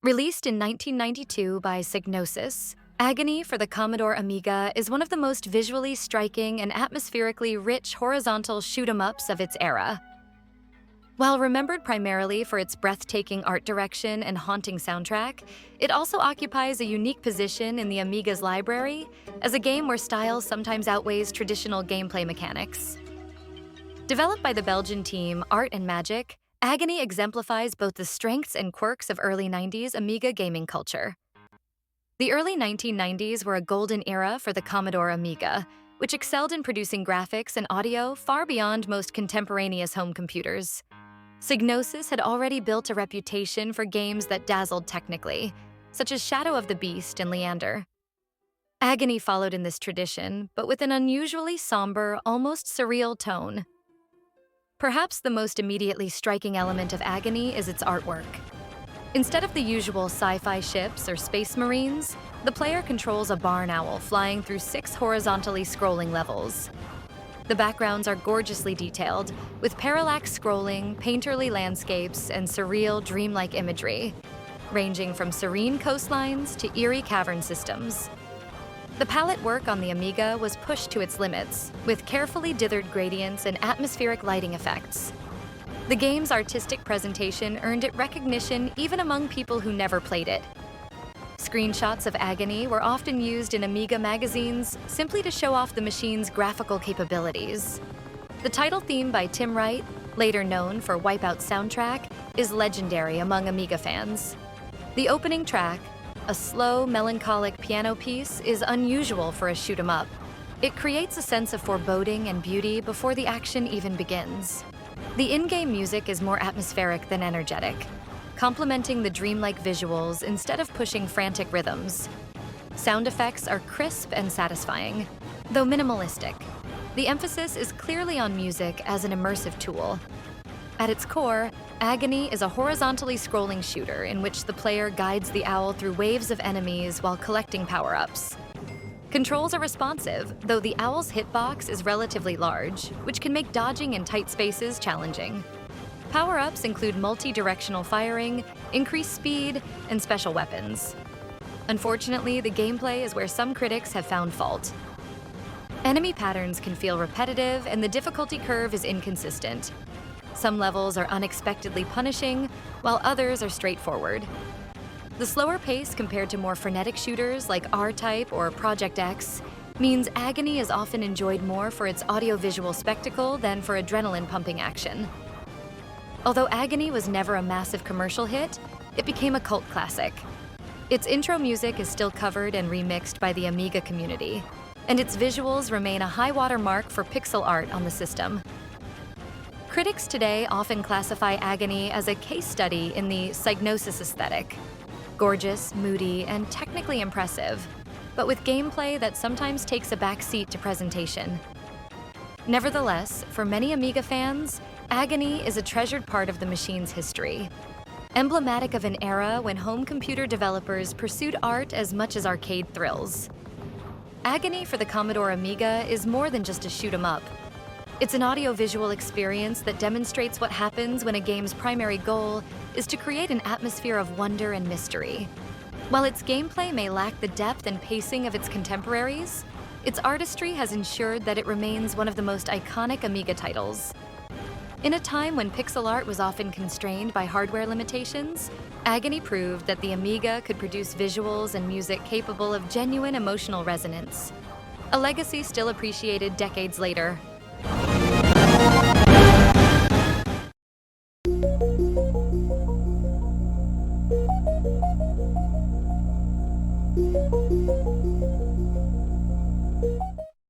Released in 1992 by Psygnosis, Agony for the Commodore Amiga is one of the most visually striking and atmospherically rich horizontal shoot-'em-ups of its era. While remembered primarily for its breathtaking art direction and haunting soundtrack, it also occupies a unique position in the Amiga's library as a game where style sometimes outweighs traditional gameplay mechanics. Developed by the Belgian team Art and Magic, Agony exemplifies both the strengths and quirks of early 90s Amiga gaming culture. The early 1990s were a golden era for the Commodore Amiga, which excelled in producing graphics and audio far beyond most contemporaneous home computers. Psygnosis had already built a reputation for games that dazzled technically, such as Shadow of the Beast and Leander. Agony followed in this tradition, but with an unusually somber, almost surreal tone. Perhaps the most immediately striking element of Agony is its artwork. Instead of the usual sci-fi ships or space marines, the player controls a barn owl flying through 6 horizontally scrolling levels. The backgrounds are gorgeously detailed, with parallax scrolling, painterly landscapes, and surreal, dreamlike imagery, ranging from serene coastlines to eerie cavern systems. The palette work on the Amiga was pushed to its limits, with carefully dithered gradients and atmospheric lighting effects. The game's artistic presentation earned it recognition even among people who never played it. Screenshots of Agony were often used in Amiga magazines simply to show off the machine's graphical capabilities. The title theme by Tim Wright, later known for Wipeout's soundtrack, is legendary among Amiga fans. The opening track, a slow, melancholic piano piece, is unusual for a shoot-'em-up. It creates a sense of foreboding and beauty before the action even begins. The in-game music is more atmospheric than energetic, complementing the dreamlike visuals instead of pushing frantic rhythms. Sound effects are crisp and satisfying, though minimalistic. The emphasis is clearly on music as an immersive tool. At its core, Agony is a horizontally scrolling shooter in which the player guides the owl through waves of enemies while collecting power-ups. Controls are responsive, though the owl's hitbox is relatively large, which can make dodging in tight spaces challenging. Power-ups include multi-directional firing, increased speed, and special weapons. Unfortunately, the gameplay is where some critics have found fault. Enemy patterns can feel repetitive, and the difficulty curve is inconsistent. Some levels are unexpectedly punishing, while others are straightforward. The slower pace compared to more frenetic shooters like R-Type or Project X means Agony is often enjoyed more for its audiovisual spectacle than for adrenaline-pumping action. Although Agony was never a massive commercial hit, it became a cult classic. Its intro music is still covered and remixed by the Amiga community, and its visuals remain a high-water mark for pixel art on the system. Critics today often classify Agony as a case study in the Psygnosis aesthetic. Gorgeous, moody, and technically impressive, but with gameplay that sometimes takes a back seat to presentation. Nevertheless, for many Amiga fans, Agony is a treasured part of the machine's history. Emblematic of an era when home computer developers pursued art as much as arcade thrills. Agony for the Commodore Amiga is more than just a shoot-'em-up. It's an audiovisual experience that demonstrates what happens when a game's primary goal is to create an atmosphere of wonder and mystery. While its gameplay may lack the depth and pacing of its contemporaries, its artistry has ensured that it remains one of the most iconic Amiga titles. In a time when pixel art was often constrained by hardware limitations, Agony proved that the Amiga could produce visuals and music capable of genuine emotional resonance. A legacy still appreciated decades later.